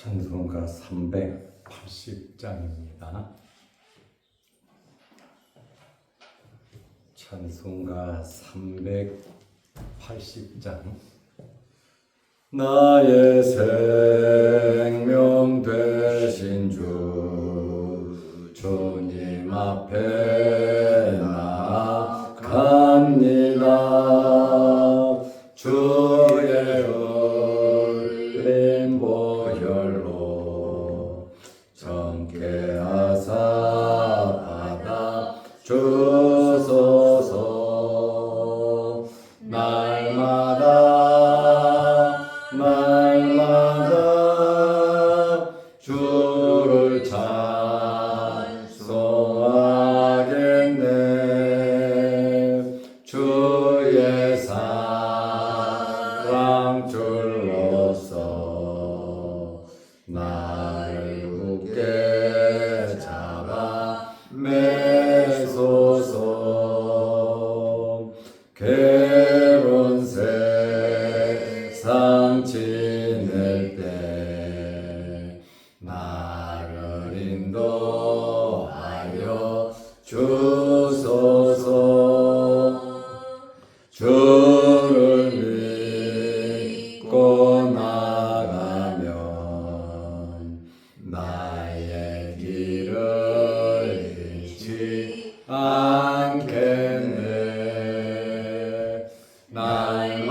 찬송가 380장입니다. 찬송가 380장. 나의 생명 되신 주님 앞에 나아갑니다. 주의 흘린 보혈로 정케 하사 받아 주소서. 날마다 주를 찬송하겠네. 주의 사랑 줄로서 나를 굳게 잡아 매소서. 괴로운 세상 지낼 때 나를 인도하여 주소서. 주를 믿고 나가면 나의 길을 잃지 않겠네. 날마다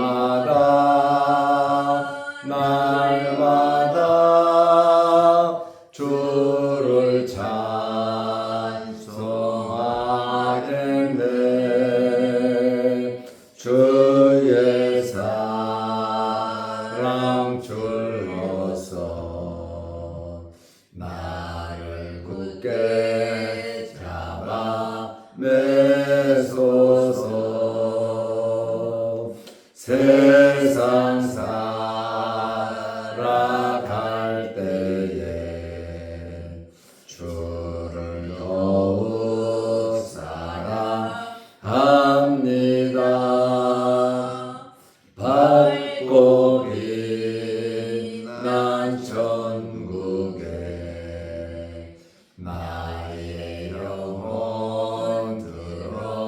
주를 찬송하겠네. 주의 사랑 줄로서 나를 굳게 잡아 매소서. 세상 살아갈 때에 주를 더욱 사랑합니다. 밝고 빛난 천국에 나의 영혼 들어가겠네.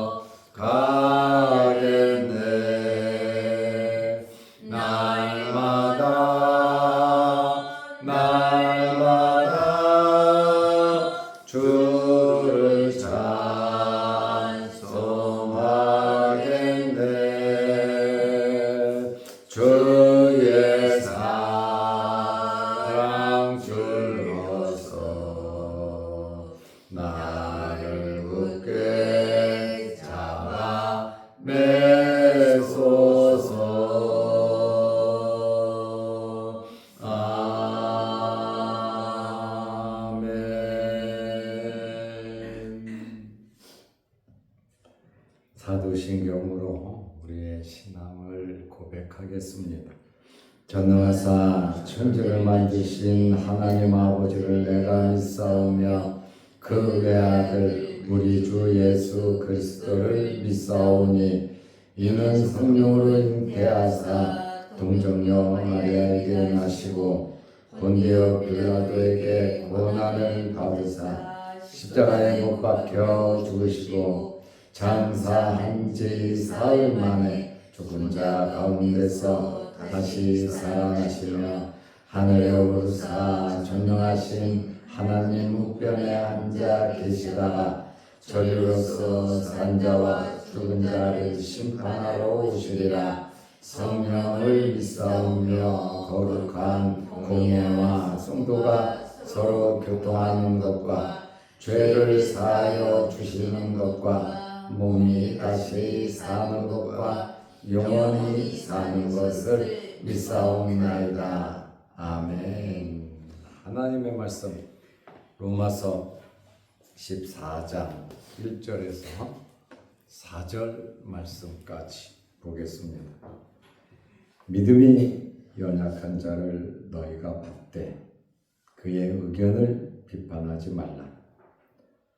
날마다 주를 찬송하겠네. 주의 사랑 줄로서 나를 굳게 잡아 매소서. 사도신경으로 우리의 신앙을 고백하겠습니다. 전능하사 천지를 만드신 하나님 아버지를 내가 믿사오며 그 외아들 우리 주 예수 그리스도를 믿사오니 이는 성령으로 잉태하사 동정녀 마리아에게 나시고 본디오 빌라도에게 고난을 받으사 십자가에 못 박혀 죽으시고 장사한 지 사흘 만에 죽은 자 가운데서 다시 살아나시며 하늘에 오르사 전능하신 하나님 우편에 앉아 계시다가 저리로서 산 자와 죽은 자를 심판하러 오시리라. 성령을 믿사오며 거룩한 공예와 성도가 서로 교통하는 것과 죄를 사하여 주시는 것과 몸이 다시 사는 것과 영원히 사는 것을 믿사옵나이다. 아멘. 하나님의 말씀 로마서 14장 1절에서 4절 말씀까지 보겠습니다. 믿음이 연약한 자를 너희가 받되 그의 의견을 비판하지 말라.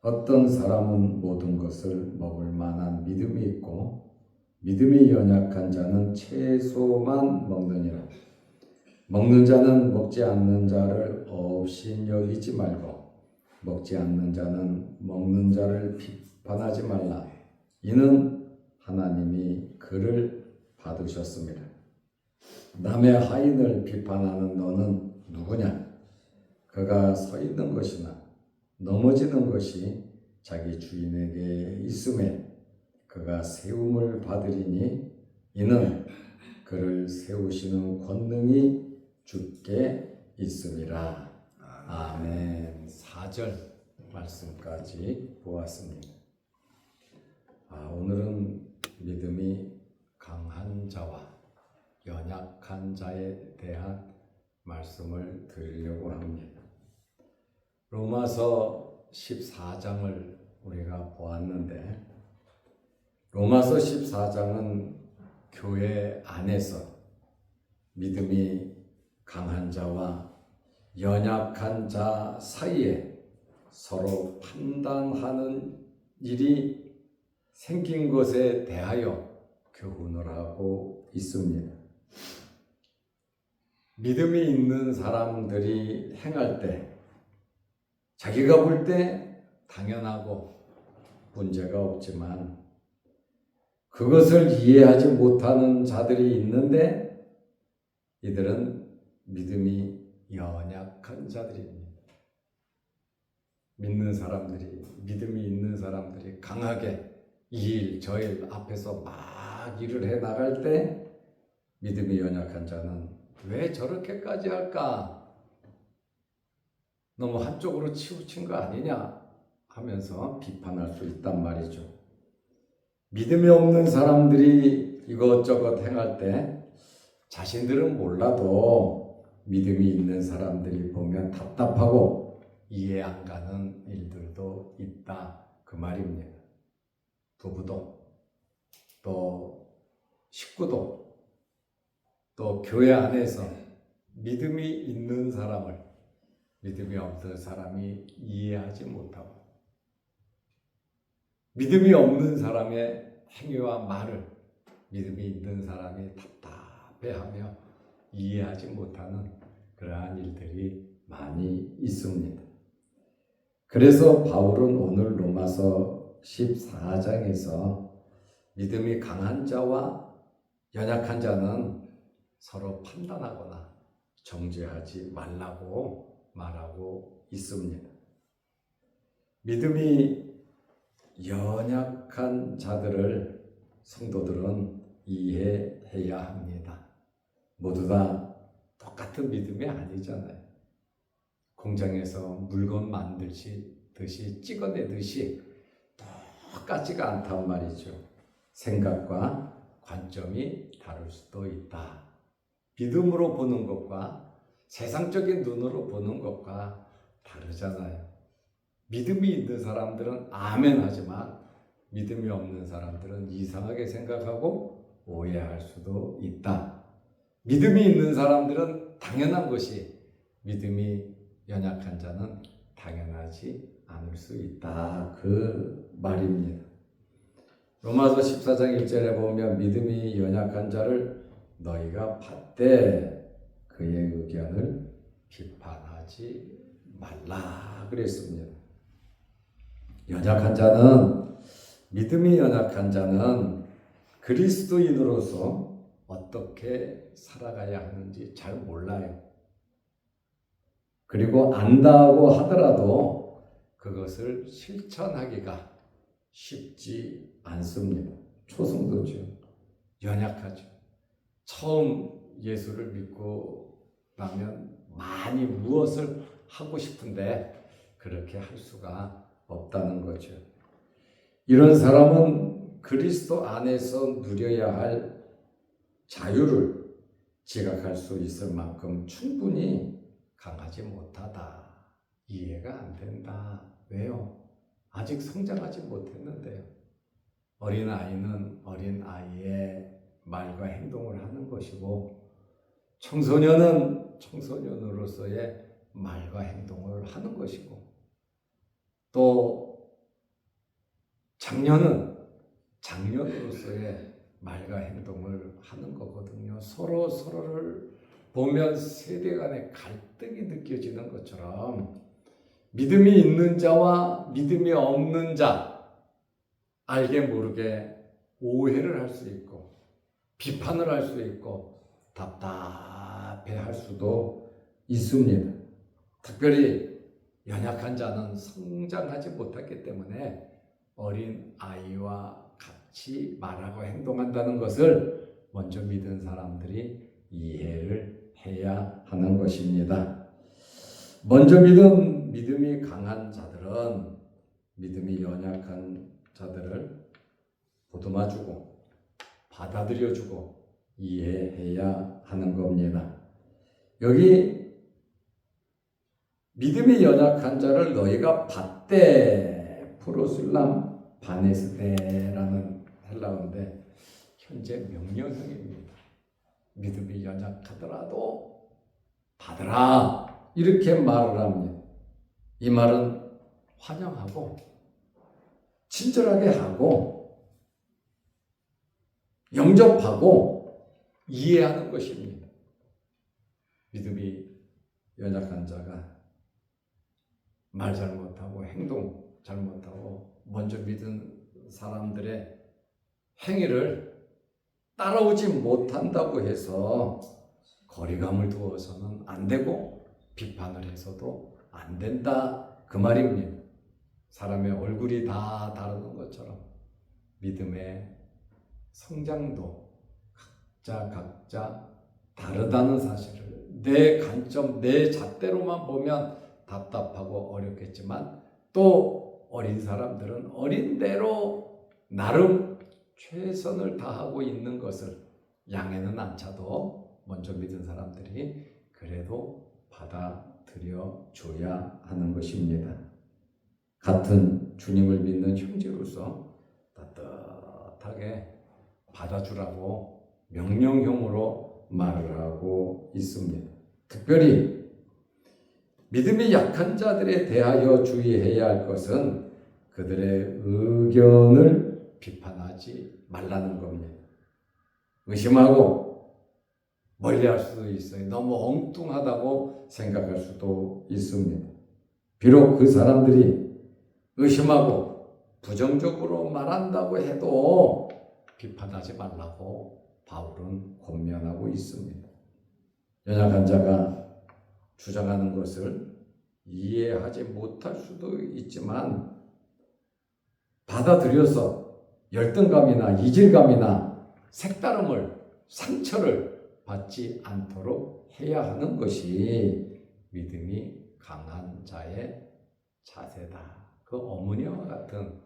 어떤 사람은 모든 것을 먹을 만한 믿음이 있고 믿음이 연약한 자는 채소만 먹느니라. 먹는 자는 먹지 않는 자를 없이 여기지 말고 먹지 않는 자는 먹는 자를 비판하지 말라. 이는 하나님이 그를 받으셨습니다. 남의 하인을 비판하는 너는 누구냐? 그가 서 있는 것이나 넘어지는 것이 자기 주인에게 있음에 그가 세움을 받으리니 이는 그를 세우시는 권능이 주께 있음이라. 아멘. 4절 말씀까지 보았습니다. 오늘은 믿음이 강한 자와 연약한 자에 대한 말씀을 드리려고 합니다. 로마서 14장을 우리가 보았는데 로마서 14장은 교회 안에서 믿음이 강한 자와 연약한 자 사이에 서로 판단하는 일이 생긴 것에 대하여 교훈을 하고 있습니다. 믿음이 있는 사람들이 행할 때 자기가 볼 때 당연하고 문제가 없지만 그것을 이해하지 못하는 자들이 있는데 이들은 믿음이 연약한 자들입니다. 믿음이 있는 사람들이 강하게 이 일, 저 일 앞에서 막 일을 해 나갈 때 믿음이 연약한 자는 왜 저렇게까지 할까? 너무 한쪽으로 치우친 거 아니냐? 하면서 비판할 수 있단 말이죠. 믿음이 없는 사람들이 이것저것 행할 때 자신들은 몰라도 믿음이 있는 사람들이 보면 답답하고 이해 안 가는 일들도 있다. 그 말입니다. 부부도 또 식구도 또 교회 안에서 믿음이 있는 사람을 믿음이 없는 사람이 이해하지 못하고 믿음이 없는 사람의 행위와 말을 믿음이 있는 사람이 답답해하며 이해하지 못하는 그러한 일들이 많이 있습니다. 그래서 바울은 오늘 로마서 14장에서 믿음이 강한 자와 연약한 자는 서로 판단하거나 정죄하지 말라고 말하고 있습니다. 믿음이 연약한 자들을 성도들은 이해해야 합니다. 모두 다 똑같은 믿음이 아니잖아요. 공장에서 물건 만들듯이 찍어내듯이 똑같지가 않단 말이죠. 생각과 관점이 다를 수도 있다. 믿음으로 보는 것과 세상적인 눈으로 보는 것과 다르잖아요. 믿음이 있는 사람들은 아멘 하지만 믿음이 없는 사람들은 이상하게 생각하고 오해할 수도 있다. 믿음이 있는 사람들은 당연한 것이 믿음이 연약한 자는 당연하지 않을 수 있다. 그 말입니다. 로마서 14장 1절에 보면 믿음이 연약한 자를 너희가 받되 그의 의견을 비판하지 말라 그랬습니다. 믿음이 연약한 자는 그리스도인으로서 어떻게 살아가야 하는지 잘 몰라요. 그리고 안다고 하더라도 그것을 실천하기가 쉽지 않습니다. 초성도죠. 연약하죠. 처음 예수를 믿고 나면 많이 무엇을 하고 싶은데 그렇게 할 수가 없다는 거죠. 이런 사람은 그리스도 안에서 누려야 할 자유를 지각할 수 있을 만큼 충분히 강하지 못하다. 이해가 안 된다. 왜요? 아직 성장하지 못했는데요. 어린아이는 어린아이의 말과 행동을 하는 것이고 청소년은 청소년으로서의 말과 행동을 하는 것이고 또 장년은 장년으로서의 말과 행동을 하는 거거든요. 서로를 보면 세대 간의 갈등이 느껴지는 것처럼 믿음이 있는 자와 믿음이 없는 자 알게 모르게 오해를 할 수 있고 비판을 할 수 있고 답답해 할 수도 있습니다. 특별히 연약한 자는 성장하지 못했기 때문에 어린 아이와 같이 말하고 행동한다는 것을 먼저 믿은 사람들이 이해를 해야 하는 것입니다. 먼저 믿은 믿음이 강한 자들은 믿음이 연약한 자들을 보듬어주고 받아들여주고 이해해야 하는 겁니다. 여기 믿음이 연약한 자를 너희가 받되 프로슬람 바네스데라는 헬라어인데 현재 명령형입니다. 믿음이 연약하더라도 받으라 이렇게 말을 합니다. 이 말은 환영하고 친절하게 하고 영접하고 이해하는 것입니다. 믿음이 연약한 자가 말 잘못하고 행동 잘못하고 먼저 믿은 사람들의 행위를 따라오지 못한다고 해서 거리감을 두어서는 안 되고 비판을 해서도 안 된다 그 말입니다. 사람의 얼굴이 다 다르는 것처럼 믿음의 성장도 각자 다르다는 사실을 내 관점, 내 잣대로만 보면 답답하고 어렵겠지만 또 어린 사람들은 어린 대로 나름 최선을 다하고 있는 것을 양해는 안 차도 먼저 믿은 사람들이 그래도 받아들여 줘야 하는 것입니다. 같은 주님을 믿는 형제로서 따뜻하게 받아주라고 명령형으로 말을 하고 있습니다. 특별히 믿음이 약한 자들에 대하여 주의해야 할 것은 그들의 의견을 비판하지 말라는 겁니다. 의심하고 멀리할 수도 있어요. 너무 엉뚱하다고 생각할 수도 있습니다. 비록 그 사람들이 의심하고 부정적으로 말한다고 해도 비판하지 말라고 바울은 권면하고 있습니다. 연약한 자가 주장하는 것을 이해하지 못할 수도 있지만 받아들여서 열등감이나 이질감이나 색다름을 상처를 받지 않도록 해야 하는 것이 믿음이 강한 자의 자세다. 그 어머니와 같은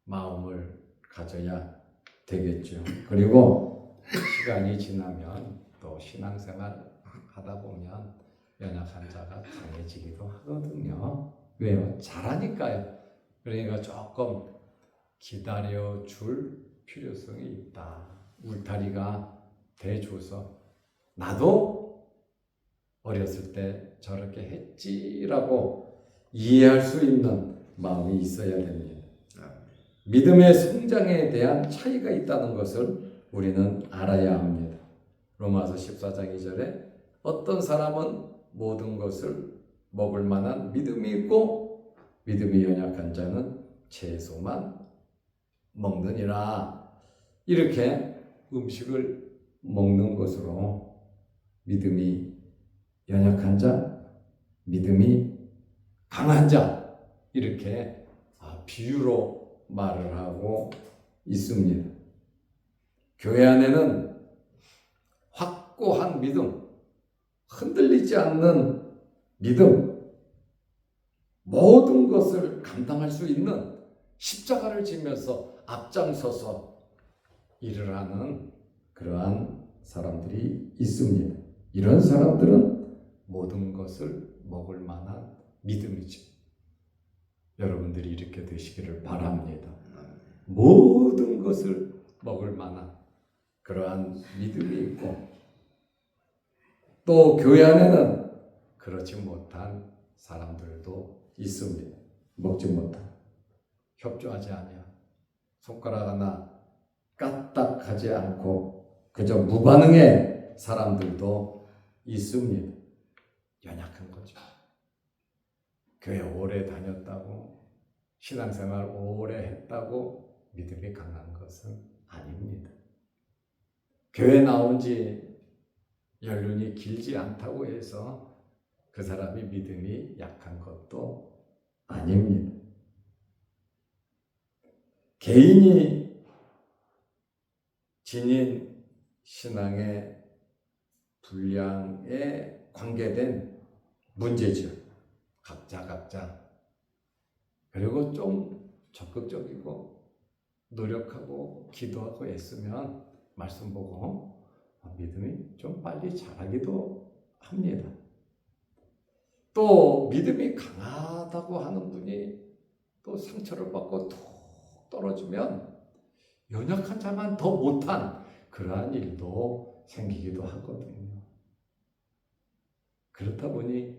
마음을 가져야 되겠죠. 그리고 시간이 지나면 또 신앙생활 하다 보면 연약한 자가 강해지기도 하거든요. 왜요? 잘하니까요. 그러니까 조금 기다려 줄 필요성이 있다. 울타리가 돼줘서 나도 어렸을 때 저렇게 했지라고 이해할 수 있는 마음이 있어야 됩니다. 믿음의 성장에 대한 차이가 있다는 것을 우리는 알아야 합니다. 로마서 14장 2절에 어떤 사람은 모든 것을 먹을 만한 믿음이 있고 믿음이 연약한 자는 채소만 먹느니라. 이렇게 음식을 먹는 것으로 믿음이 연약한 자, 믿음이 강한 자 이렇게 비유로 말을 하고 있습니다. 교회 안에는 확고한 믿음, 흔들리지 않는 믿음, 모든 것을 감당할 수 있는 십자가를 지면서 앞장서서 일을 하는 그러한 사람들이 있습니다. 이런 사람들은 모든 것을 먹을 만한 믿음이죠. 여러분들이 이렇게 되시기를 바랍니다. 모든 것을 먹을 만한 그러한 믿음이 있고 또 교회 안에는 그렇지 못한 사람들도 있습니다. 먹지 못한, 협조하지 아니한, 손가락 하나 까딱하지 않고 그저 무반응의 사람들도 있습니다. 연약한 거죠. 교회 오래 다녔다고, 신앙생활 오래 했다고 믿음이 강한 것은 아닙니다. 교회 나온 지 연륜이 길지 않다고 해서 그 사람이 믿음이 약한 것도 아닙니다. 개인이 지닌 신앙의 분량에 관계된 문제죠. 각자. 그리고 좀 적극적이고 노력하고 기도하고 애쓰면 말씀 보고 믿음이 좀 빨리 자라기도 합니다. 또 믿음이 강하다고 하는 분이 또 상처를 받고 툭 떨어지면 연약한 자만 더 못한 그러한 일도 생기기도 하거든요. 그렇다 보니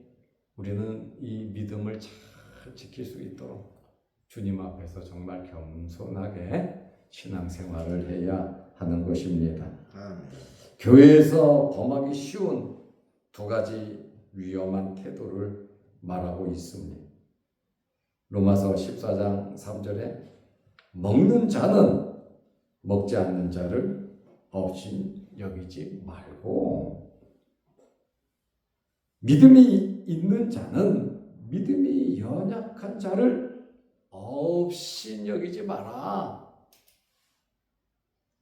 우리는 이 믿음을 잘 지킬 수 있도록 주님 앞에서 정말 겸손하게 신앙생활을 해야 하는 것입니다. 교회에서 범하기 쉬운 두 가지 위험한 태도를 말하고 있습니다. 로마서 14장 3절에 먹는 자는 먹지 않는 자를 없인 여기지 말고, 믿음이 있는 자는 믿음이 연약한 자를 없인 여기지 마라.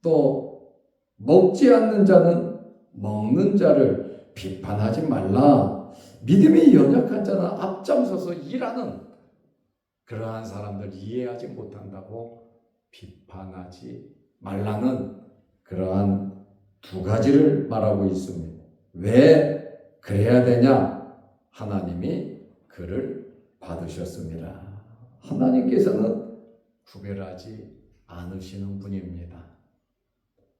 또 먹지 않는 자는 먹는 자를 비판하지 말라. 믿음이 연약한 자는 앞장서서 일하는 그러한 사람들 이해하지 못한다고 비판하지 말라는 그러한 두 가지를 말하고 있습니다. 왜 그래야 되냐? 하나님이 그를 받으셨습니다. 하나님께서는 구별하지 않으시는 분입니다.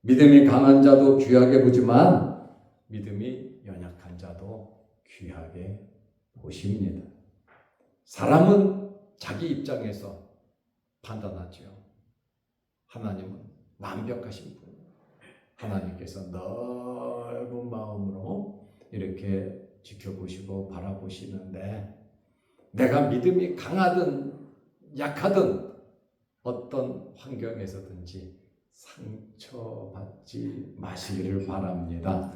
믿음이 강한 자도 귀하게 보지만 믿음이 연약한 자도 귀하게 보십니다. 사람은 자기 입장에서 판단하죠. 하나님은 완벽하신 분. 하나님께서 넓은 마음으로 이렇게 지켜보시고 바라보시는데, 내가 믿음이 강하든 약하든 어떤 환경에서든지 상처받지 마시기를 바랍니다.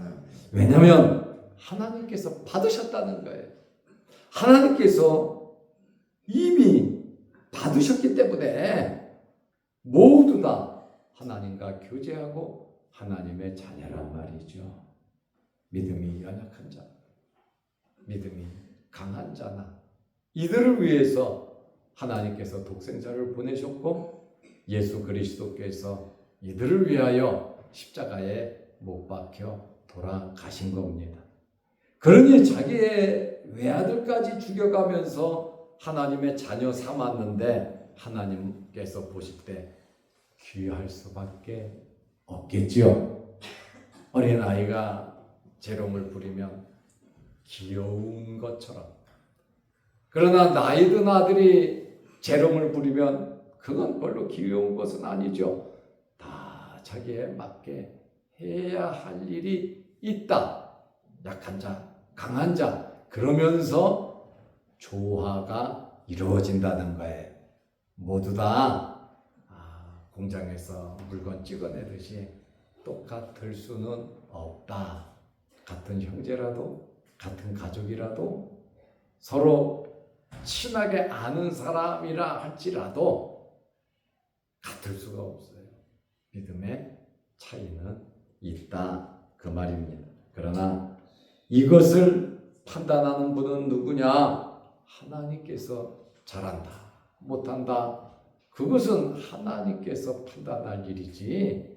왜냐하면 하나님께서 받으셨다는 거예요. 하나님께서 이미 받으셨기 때문에 모두 다 하나님과 교제하고 하나님의 자녀란 말이죠. 믿음이 연약한 자, 믿음이 강한 자나 이들을 위해서 하나님께서 독생자를 보내셨고 예수 그리스도께서 이들을 위하여 십자가에 못 박혀 돌아가신 겁니다. 그러니 자기의 외아들까지 죽여가면서 하나님의 자녀 삼았는데 하나님께서 보실 때 귀할 수밖에 없겠지요. 어린아이가 재롱을 부리면 귀여운 것처럼, 그러나 나이 든 아들이 재롱을 부리면 그건 별로 귀여운 것은 아니죠. 다 자기에 맞게 해야 할 일이 있다. 약한 자, 강한 자, 그러면서 조화가 이루어진다는 거예요. 모두 다 공장에서 물건 찍어내듯이 똑같을 수는 없다. 같은 형제라도 같은 가족이라도 서로 친하게 아는 사람이라 할지라도 같을 수가 없어요. 믿음의 차이는 있다 그 말입니다. 그러나 이것을 판단하는 분은 누구냐? 하나님께서 잘한다 못한다, 그것은 하나님께서 판단할 일이지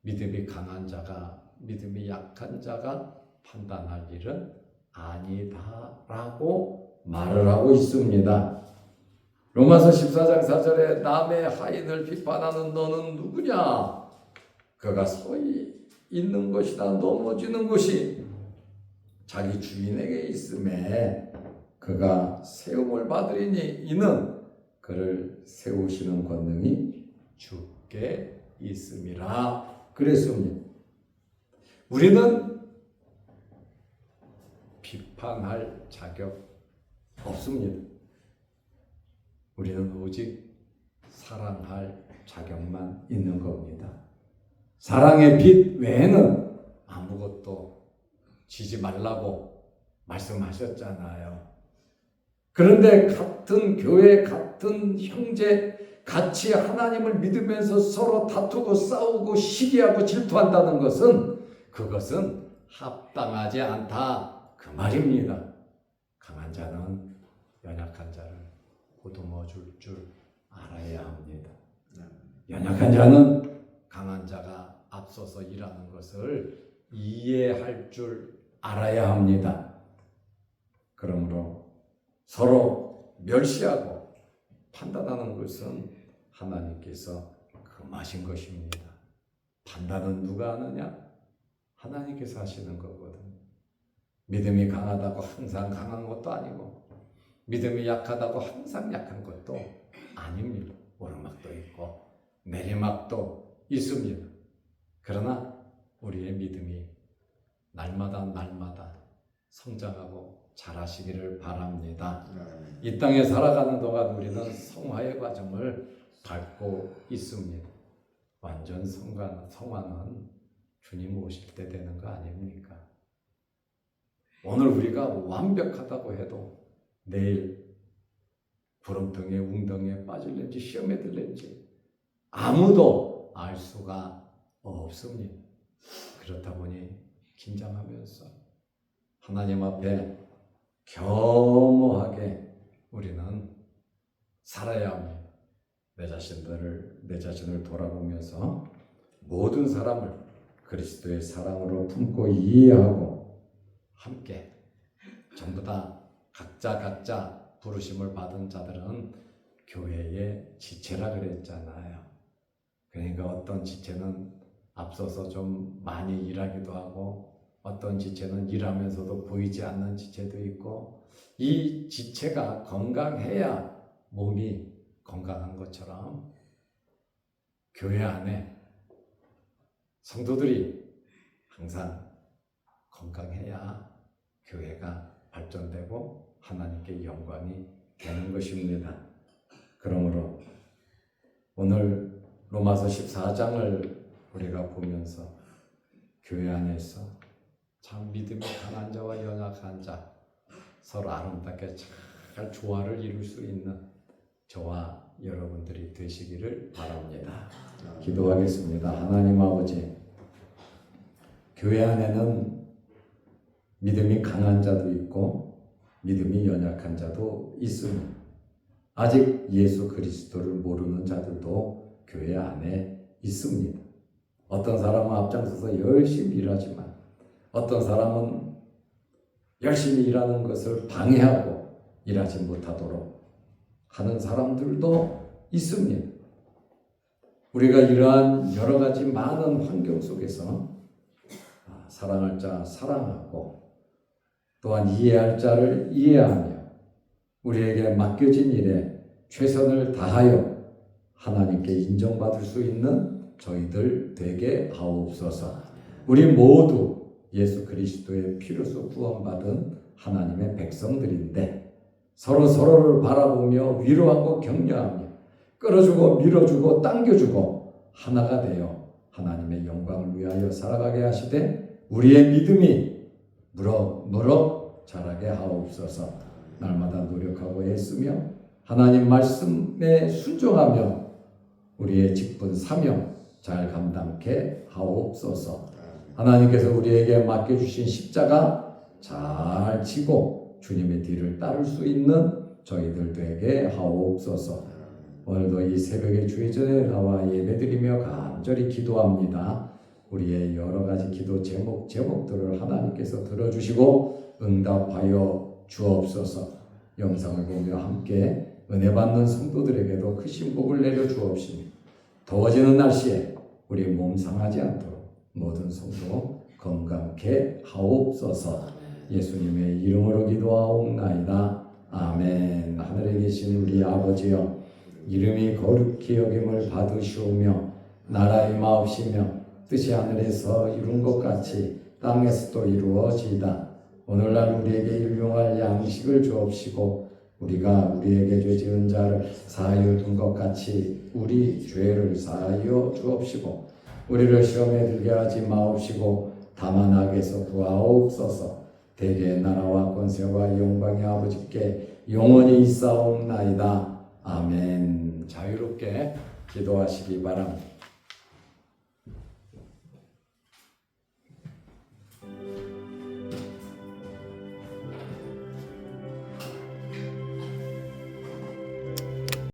믿음이 강한 자가 믿음이 약한 자가 판단할 일은 아니다라고 말을 하고 있습니다. 로마서 14장 4절에 남의 하인을 비판하는 너는 누구냐? 그가 서 있는 것이나 넘어지는 것이 자기 주인에게 있음에 그가 세움을 받으리니 이는 그를 세우시는 권능이 주께 있음이라 그랬습니다. 우리는 비판할 자격 없습니다. 우리는 오직 사랑할 자격만 있는 겁니다. 사랑의 빛 외에는 아무것도 지지 말라고 말씀하셨잖아요. 그런데 같은 교회, 같은 형제, 같이 하나님을 믿으면서 서로 다투고 싸우고 시기하고 질투한다는 것은 그것은 합당하지 않다 그 말입니다. 강한 자는 연약한 자를 보듬어 줄 알아야 합니다. 연약한 자는 강한 자가 앞서서 일하는 것을 이해할 줄 알아야 합니다. 그러므로 서로 멸시하고 판단하는 것은 하나님께서 금하신 것입니다. 판단은 누가 하느냐? 하나님께서 하시는 거거든. 믿음이 강하다고 항상 강한 것도 아니고 믿음이 약하다고 항상 약한 것도 아닙니다. 오르막도 있고 내리막도 있습니다. 그러나 우리의 믿음이 날마다 성장하고 자라시기를 바랍니다. 이 땅에 살아가는 동안 우리는 성화의 과정을 밟고 있습니다. 완전 성화는 주님 오실 때 되는 거 아닙니까? 오늘 우리가 완벽하다고 해도 내일 구렁텅이에 웅덩이에 빠질는지 시험에 들는지 아무도 알 수가 없습니다. 그렇다 보니 긴장하면서 하나님 앞에 겸허하게 우리는 살아야 합니다. 내 자신을 돌아보면서 모든 사람을 그리스도의 사랑으로 품고 이해하고 함께 전부 다 각자 부르심을 받은 자들은 교회의 지체라 그랬잖아요. 그러니까 어떤 지체는 앞서서 좀 많이 일하기도 하고 어떤 지체는 일하면서도 보이지 않는 지체도 있고 이 지체가 건강해야 몸이 건강한 것처럼 교회 안에 성도들이 항상 건강해야 교회가 발전되고 하나님께 영광이 되는 것입니다. 그러므로 오늘 로마서 14장을 우리가 보면서 교회 안에서 참 믿음이 강한 자와 연약한 자 서로 아름답게 잘 조화를 이룰 수 있는 저와 여러분들이 되시기를 바랍니다. 기도하겠습니다. 하나님 아버지, 교회 안에는 믿음이 강한 자도 있고 믿음이 연약한 자도 있으니 아직 예수 그리스도를 모르는 자들도 교회 안에 있습니다. 어떤 사람은 앞장서서 열심히 일하지만 어떤 사람은 열심히 일하는 것을 방해하고 일하지 못하도록 하는 사람들도 있습니다. 우리가 이러한 여러 가지 많은 환경 속에서 사랑할 자 사랑하고 또한 이해할 자를 이해하며 우리에게 맡겨진 일에 최선을 다하여 하나님께 인정받을 수 있는 저희들 되게 하옵소서. 우리 모두 예수 그리스도의 피로써 구원받은 하나님의 백성들인데 서로를 바라보며 위로하고 격려하며 끌어주고 밀어주고 당겨주고 하나가 되어 하나님의 영광을 위하여 살아가게 하시되 우리의 믿음이 무럭무럭 자라게 하옵소서. 날마다 노력하고 애쓰며 하나님 말씀에 순종하며 우리의 직분 사명 잘 감당케 하옵소서. 하나님께서 우리에게 맡겨주신 십자가 잘 지고 주님의 뒤를 따를 수 있는 저희들 되게 하옵소서. 오늘도 이 새벽에 주의 전에 나와 예배드리며 간절히 기도합니다. 우리의 여러 가지 기도 제목들을 하나님께서 들어주시고 응답하여 주옵소서. 영상을 보며 함께 은혜 받는 성도들에게도 크신 복을 내려 주옵시며 더워지는 날씨에 우리 몸 상하지 않도록 모든 성도 건강케 하옵소서. 예수님의 이름으로 기도하옵나이다. 아멘. 하늘에 계신 우리 아버지여, 이름이 거룩히 여김을 받으시오며 나라의 마옵시며 뜻이 하늘에서 이룬 것 같이 땅에서도 이루어지이다. 오늘날 우리에게 일용할 양식을 주옵시고 우리가 우리에게 죄 지은 자를 사하여 둔 것 같이 우리 죄를 사하여 주옵시고 우리를 시험에 들게 하지 마옵시고 다만 악에서 구하옵소서. 대개의 나라와 권세와 영광의 아버지께 영원히 있사옵나이다. 아멘. 자유롭게 기도하시기 바랍니다.